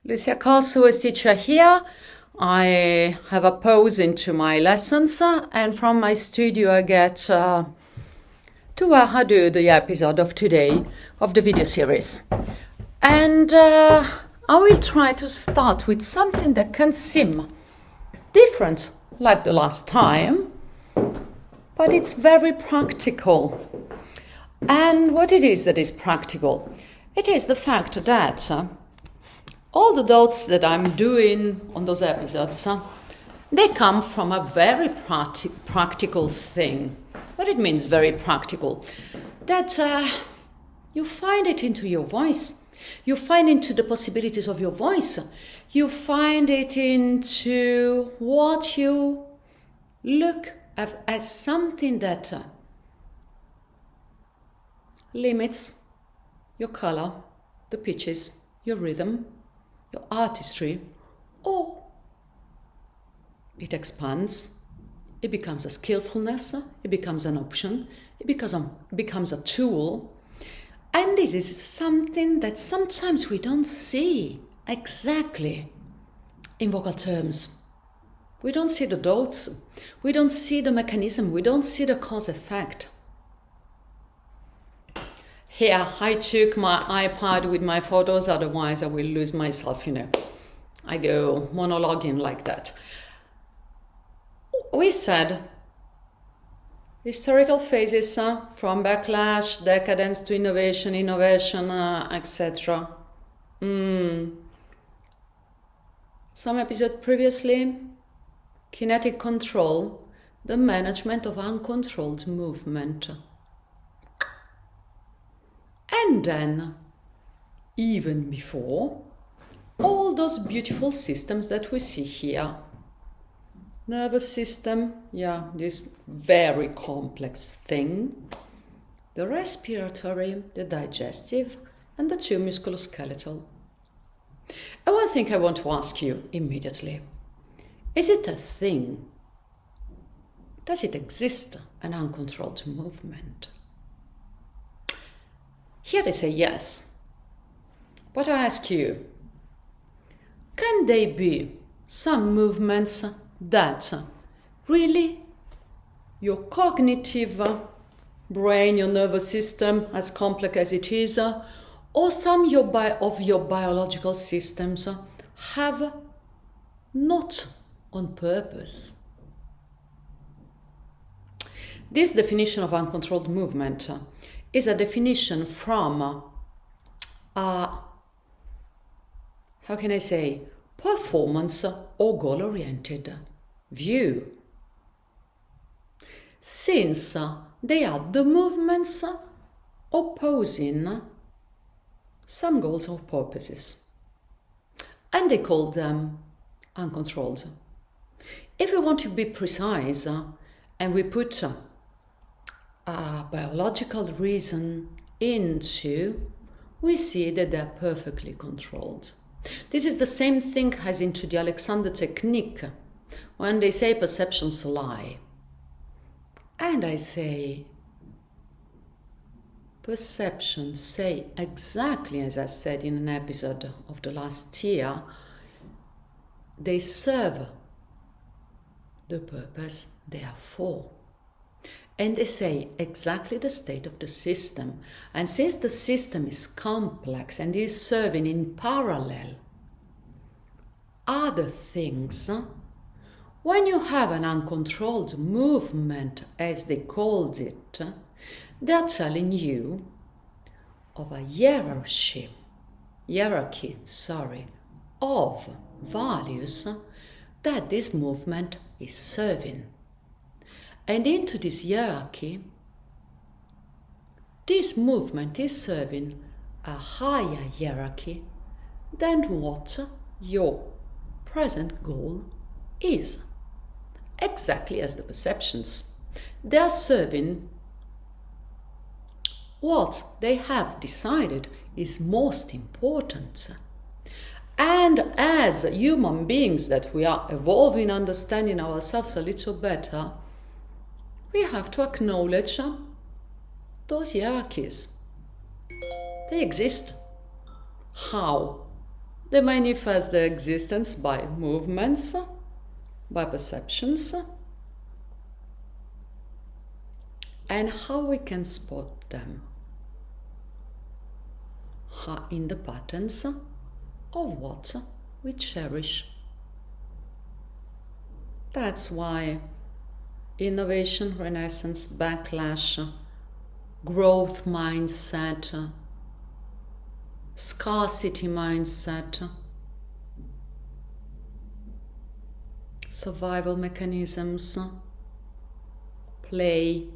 Lucia Castle is teacher here. I have a pause into my lessons and from my studio I get to do the episode of today of the video series. And I will try to start with something that can seem different like the last time, but it's very practical. And what it is that is practical? It is the fact that all the dots that I'm doing on those episodes, they come from a very practical thing. What it means, very practical? That you find it into your voice. You find into the possibilities of your voice. You find it into what you look at as something that limits your color, the pitches, your rhythm, your artistry, or it expands, it becomes a skillfulness, it becomes an option, it becomes a tool. And this is something that sometimes we don't see exactly in vocal terms. We don't see the dots, we don't see the mechanism, we don't see the cause effect. Here, I took my iPad with my photos, otherwise I will lose myself, I go monologuing like that. We said historical phases from backlash, decadence to innovation, etc. Some episode previously, kinetic control, the management of uncontrolled movement. And then, even before, all those beautiful systems that we see here. Nervous system, this very complex thing. The respiratory, the digestive, and the two musculoskeletal. And one thing I want to ask you immediately. Is it a thing? Does it exist, an uncontrolled movement? Here they say yes. But I ask you, can they be some movements that really your cognitive brain, your nervous system, as complex as it is, or some of your biological systems have not on purpose? This definition of uncontrolled movement is a definition from performance or goal-oriented view. Since they are the movements opposing some goals or purposes. And they call them uncontrolled. If we want to be precise, and we put a biological reason into, we see that they're perfectly controlled. This is the same thing as into the Alexander technique, when they say perceptions lie. And I say, perceptions say exactly as I said in an episode of the last year, they serve the purpose they are for. And they say exactly the state of the system. And since the system is complex and is serving in parallel other things, when you have an uncontrolled movement, as they called it, they're telling you of a hierarchy of values that this movement is serving. And into this hierarchy, this movement is serving a higher hierarchy than what your present goal is. Exactly as the perceptions. They are serving what they have decided is most important. And as human beings that we are evolving, understanding ourselves a little better, we have to acknowledge those hierarchies. They exist. How? They manifest their existence by movements, by perceptions, and how we can spot them in the patterns of what we cherish. That's why innovation, renaissance, backlash, growth mindset, scarcity mindset, survival mechanisms, play.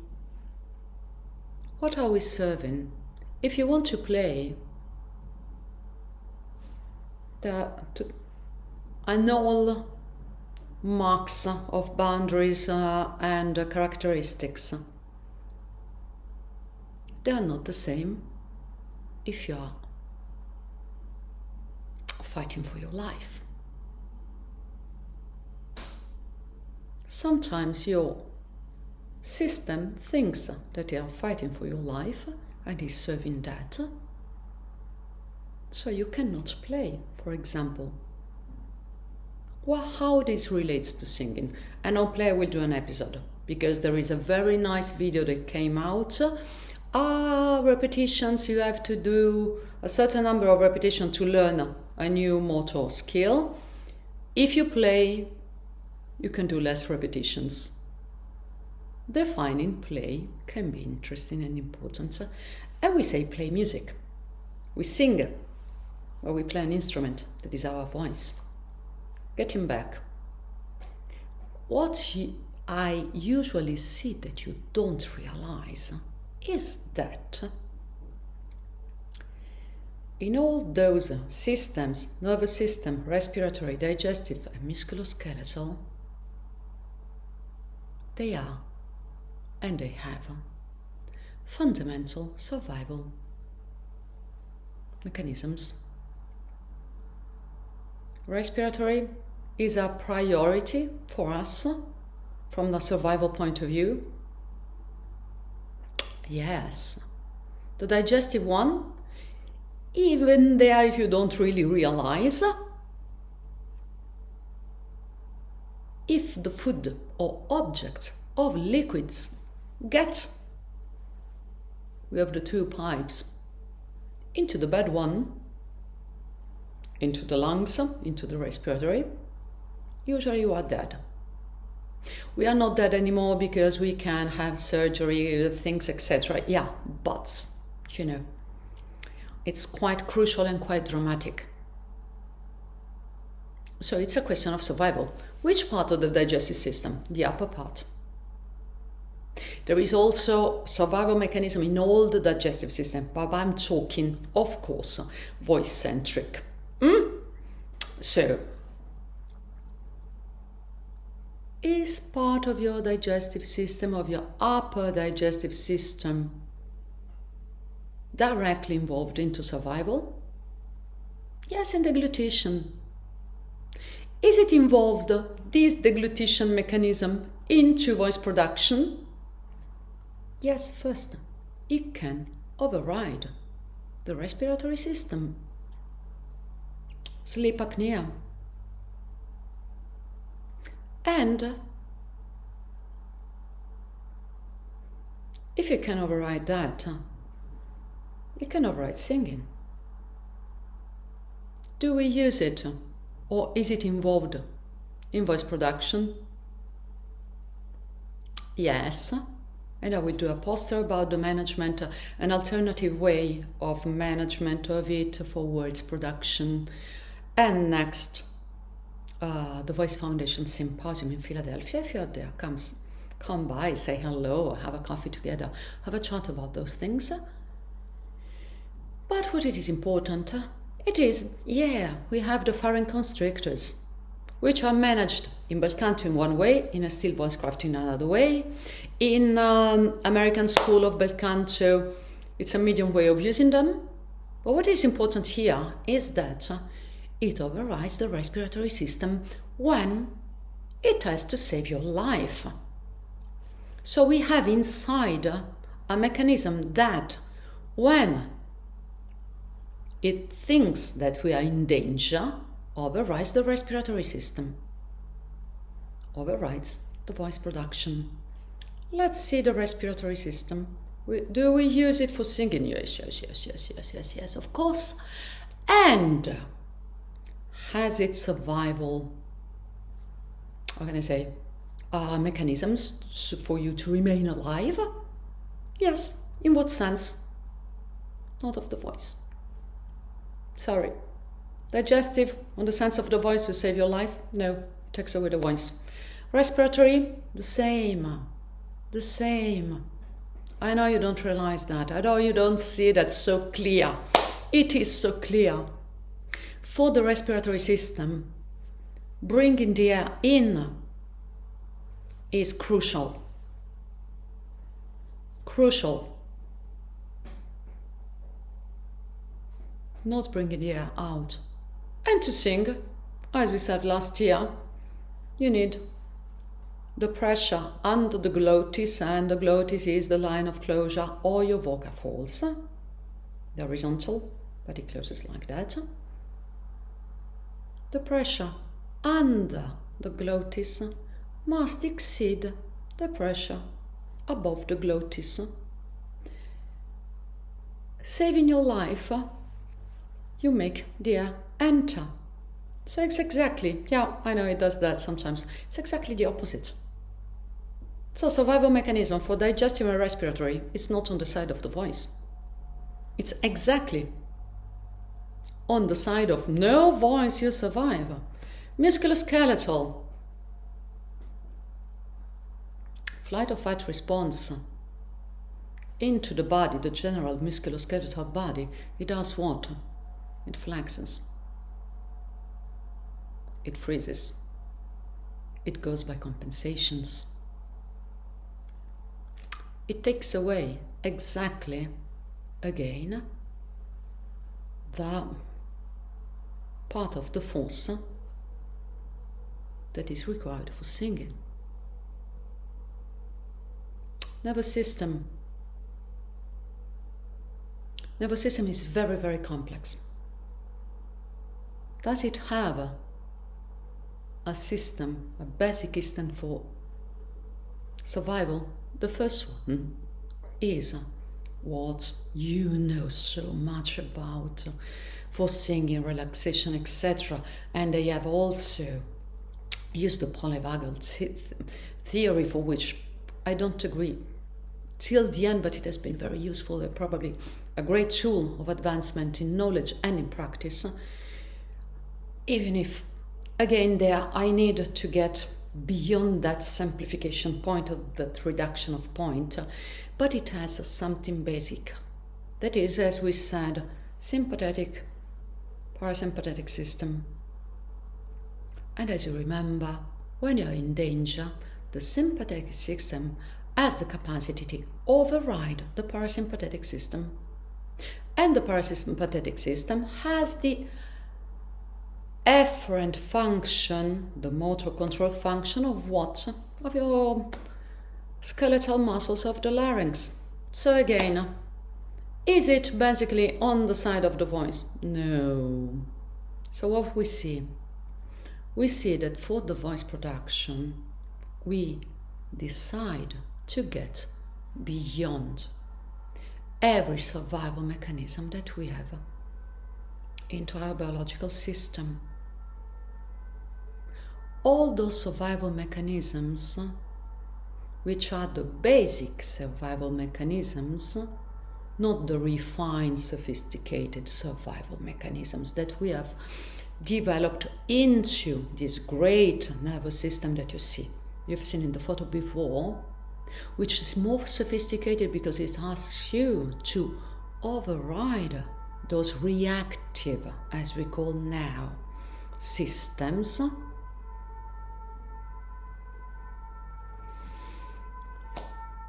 What are we serving? If you want to play, annul marks of boundaries and characteristics. They are not the same if you are fighting for your life. Sometimes your system thinks that they are fighting for your life and is serving that. So you cannot play, for example. Well, how this relates to singing. And on play I will do an episode because there is a very nice video that came out. Repetitions, you have to do a certain number of repetitions to learn a new motor skill. If you play, you can do less repetitions. Defining play can be interesting and important. And we say play music. We sing, or we play an instrument, that is our voice. Getting back, what I usually see that you don't realize is that in all those systems, nervous system, respiratory, digestive, and musculoskeletal, they are and they have fundamental survival mechanisms. Respiratory is a priority for us from the survival point of view. Yes. The digestive one, even there if you don't really realize, if the food or objects of liquids we have the two pipes, into the bad one, into the lungs, into the respiratory, usually you are dead. We are not dead anymore because we can have surgery, things, etc. Yeah, but, it's quite crucial and quite dramatic. So it's a question of survival. Which part of the digestive system? The upper part. There is also survival mechanism in all the digestive system, but I'm talking, of course, voice-centric. So, is part of your digestive system, of your upper digestive system, directly involved into survival? Yes, in deglutition. Is it involved, this deglutition mechanism, into voice production? Yes, first, it can override the respiratory system. Sleep apnea. And if you can override that, you can override singing. Do we use it, or is it involved in voice production? Yes. And I will do a poster about the management, an alternative way of management of it for words production. And next, the Voice Foundation Symposium in Philadelphia. If you're there, come by, say hello, have a coffee together, have a chat about those things. But what it is important, it is, we have the pharynx constrictors, which are managed in bel canto in one way, in a still voice craft in another way. In American School of Bel Canto, it's a medium way of using them. But what is important here is that it overrides the respiratory system when it has to save your life. So we have inside a mechanism that when it thinks that we are in danger, overrides the respiratory system, overrides the voice production. Let's see the respiratory system. Do we use it for singing? Yes, of course. And has it survival, how can I say, mechanisms for you to remain alive? Yes. In what sense? Not of the voice. Sorry. Digestive, on the sense of the voice to save your life? No, it takes away the voice. Respiratory, the same. The same. I know you don't realize that. I know you don't see that so clear. It is so clear. For the respiratory system, bringing the air in is crucial. Crucial. Not bringing the air out. And to sing, as we said last year, you need the pressure under the glottis, and the glottis is the line of closure or your vocal folds. The horizontal, but it closes like that. The pressure under the glottis must exceed the pressure above the glottis. Saving your life, you make the air enter. So it's exactly, I know it does that sometimes. It's exactly the opposite. So survival mechanism for digestive and respiratory is not on the side of the voice. It's exactly on the side of no voice, you survive. Musculoskeletal. Flight or fight response into the body, the general musculoskeletal body, it does what? It flexes. It freezes. It goes by compensations. It takes away exactly, again, the part of the force that is required for singing. Nervous system. Nervous system is very, very complex. Does it have a system, a basic system for survival? The first one is what you know so much about for singing, relaxation, etc. And they have also used the polyvagal theory, for which I don't agree till the end, but it has been very useful and probably a great tool of advancement in knowledge and in practice. Even if, again, there I need to get beyond that simplification point, of that reduction of point, but it has something basic. That is, as we said, sympathetic, parasympathetic system. And as you remember, when you're in danger, the sympathetic system has the capacity to override the parasympathetic system. And the parasympathetic system has the efferent function, the motor control function of what? Of your skeletal muscles of the larynx. So again, is it basically on the side of the voice? No. So what we see? We see that for the voice production, we decide to get beyond every survival mechanism that we have into our biological system. All those survival mechanisms, which are the basic survival mechanisms, not the refined, sophisticated survival mechanisms that we have developed into this great nervous system that you see. You've seen in the photo before, which is more sophisticated because it asks you to override those reactive, as we call now, systems.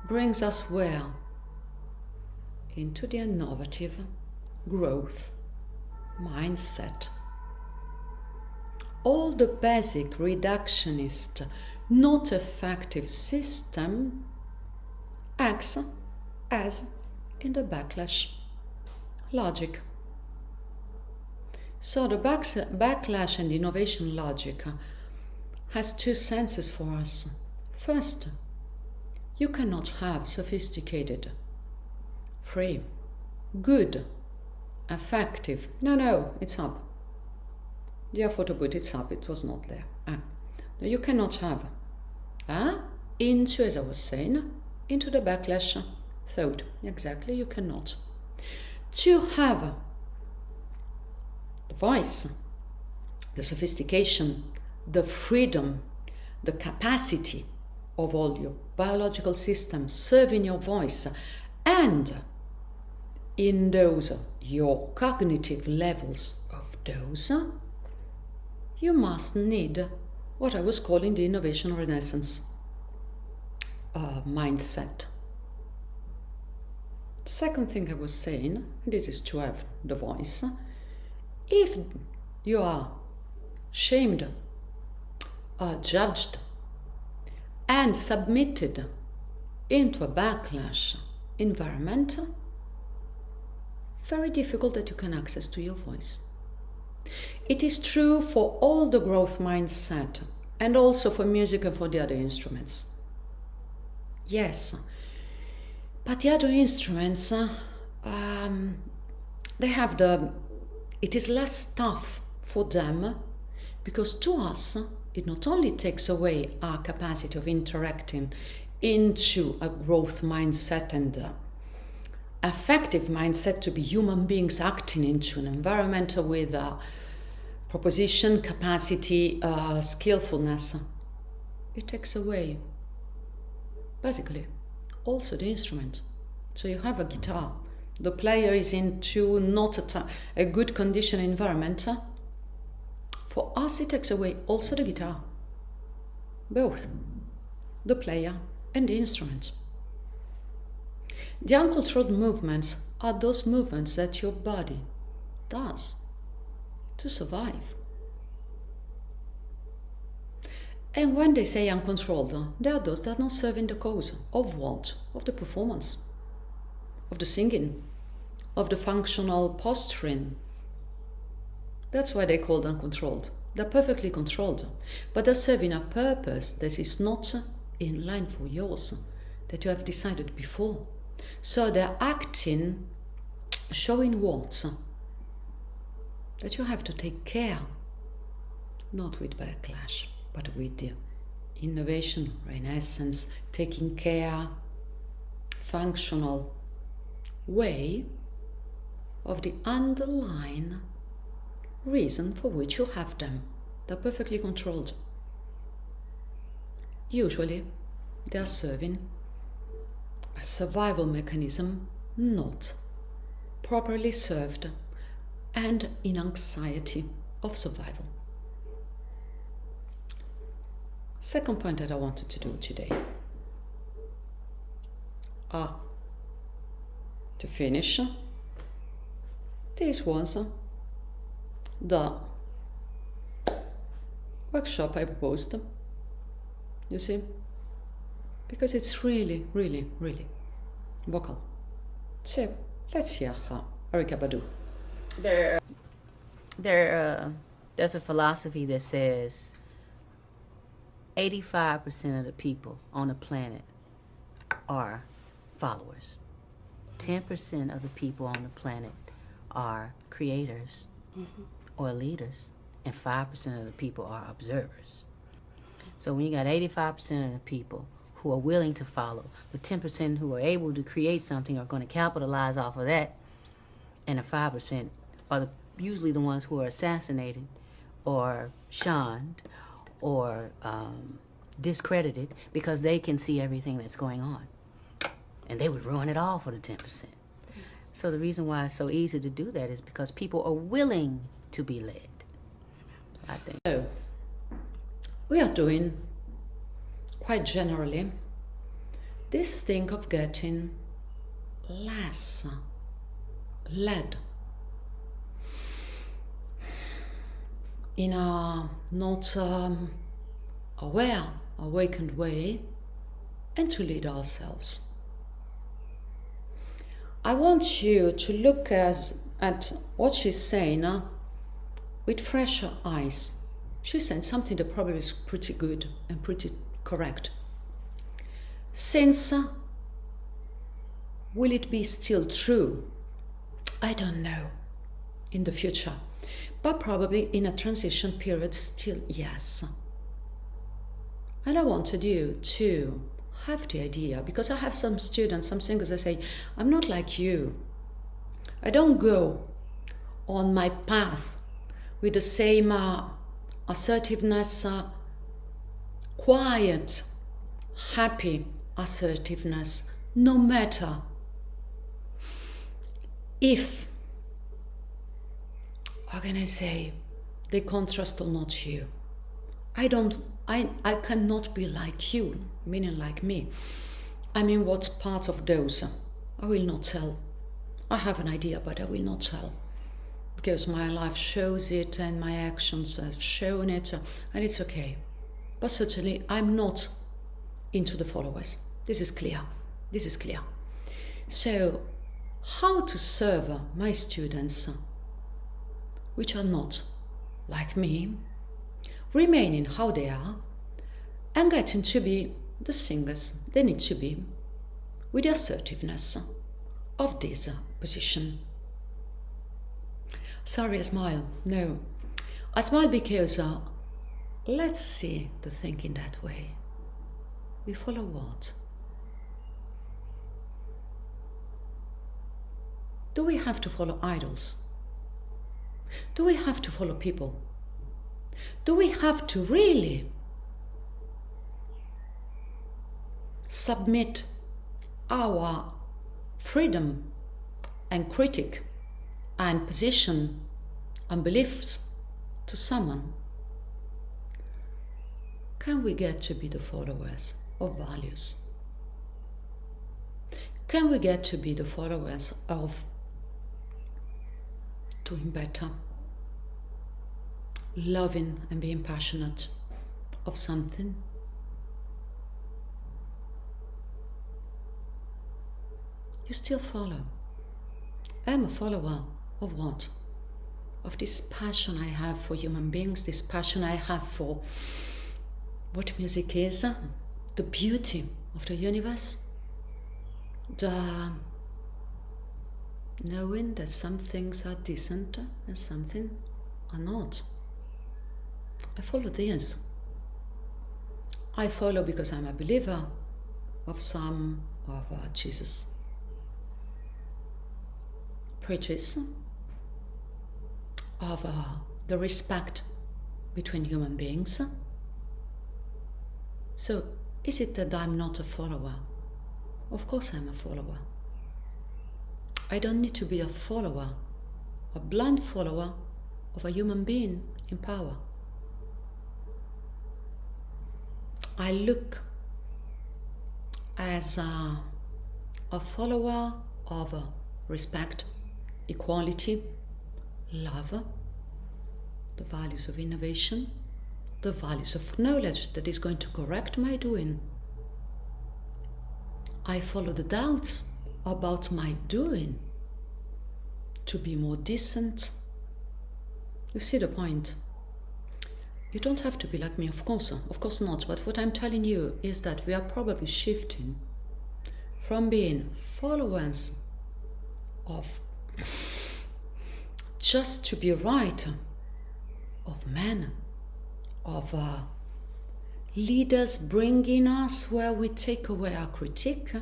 Brings us where? Into the innovative growth mindset. All the basic reductionist, not effective system acts as in the backlash logic. So the backlash and innovation logic has two senses for us. First, you cannot have sophisticated, free, good, effective. No, it's up. Dear photo booth, it's up. It was not there. No, you cannot have into, as I was saying, into the backlash thought. Exactly, you cannot. To have the voice, the sophistication, the freedom, the capacity of all your biological systems serving your voice, and in those your cognitive levels of those, you must need what I was calling the innovation renaissance mindset. Second thing I was saying, and this is to have the voice, if you are shamed, judged, and submitted into a backlash environment, very difficult that you can access to your voice. It is true for all the growth mindset and also for music and for the other instruments. Yes, but the other instruments, they have it is less tough for them, because to us, it not only takes away our capacity of interacting into a growth mindset and effective mindset to be human beings acting into an environment with proposition, capacity, skillfulness. It takes away, basically, also the instrument. So you have a guitar. The player is into not a good condition environment. For us, it takes away also the guitar. Both the player and the instrument. The uncontrolled movements are those movements that your body does to survive. And when they say uncontrolled, they are those that are not serving the cause of what? Of the performance, of the singing, of the functional posturing. That's why they're called uncontrolled. They're perfectly controlled, but they're serving a purpose that is not in line for yours, that you have decided before. So they're acting, showing what? That you have to take care, not with backlash, but with the innovation, renaissance, taking care, functional way of the underlying reason for which you have them. They're perfectly controlled. Usually, they are serving a survival mechanism not properly served and in anxiety of survival. Second point that I wanted to do today. To finish, this was the workshop I proposed. You see? Because it's really, really, really vocal. So, let's hear Erika Badhu. There's a philosophy that says 85% of the people on the planet are followers. 10% of the people on the planet are creators or leaders, and 5% of the people are observers. So when you got 85% of the people who are willing to follow, the 10% who are able to create something are going to capitalize off of that, and the 5% are usually the ones who are assassinated or shunned or discredited because they can see everything that's going on. And they would ruin it all for the 10%. So the reason why it's so easy to do that is because people are willing to be led, I think. So, we are doing, quite generally, this thing of getting less led in a not aware, awakened way, and to lead ourselves. I want you to look at what she's saying with fresh eyes. She said something that probably is pretty good and pretty correct. Since will it be still true? I don't know in the future, but probably in a transition period still yes. And I wanted you to have the idea, because I have some students, some singers that say, I'm not like you. I don't go on my path with the same assertiveness, quiet, happy assertiveness, no matter if, how can I say, they contrast or not you. I cannot be like you, meaning like me. I mean, what's part of those? I will not tell. I have an idea, but I will not tell. Because my life shows it and my actions have shown it, and it's okay. But certainly, I'm not into the followers. This is clear. This is clear. So, how to serve my students, which are not like me, remaining how they are, and getting to be the singers they need to be with the assertiveness of this position. Sorry, I smile. No. I smile because let's see the thing in that way. We follow what? Do we have to follow idols? Do we have to follow people? Do we have to really submit our freedom and critique and position and beliefs to someone? Can we get to be the followers of values? Can we get to be the followers of doing better, loving and being passionate of something? You still follow. I'm a follower of what? Of this passion I have for human beings, this passion I have for what music is, the beauty of the universe, the knowing that some things are decent and some things are not. I follow this. I follow because I'm a believer of some of Jesus' preaches, of the respect between human beings. So, is it that I'm not a follower? Of course I'm a follower. I don't need to be a follower, a blind follower of a human being in power. I look as a follower of respect, equality, love, the values of innovation, the values of knowledge that is going to correct my doing. I follow the doubts about my doing to be more decent. You see the point? You don't have to be like me, of course not. But what I'm telling you is that we are probably shifting from being followers of just to be right, of men, of leaders bringing us where we take away our critique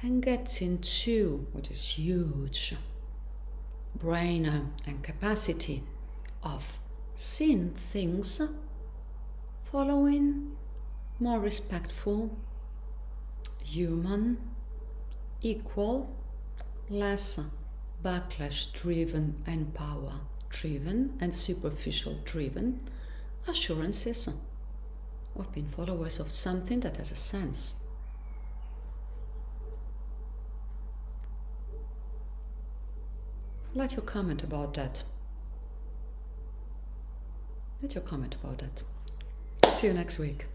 and get into what is huge brain and capacity of seeing things, following more respectful, human, equal, less backlash driven and power driven and superficial driven assurances of being followers of something that has a sense. Let your comment about that. Let your comment about that. See you next week.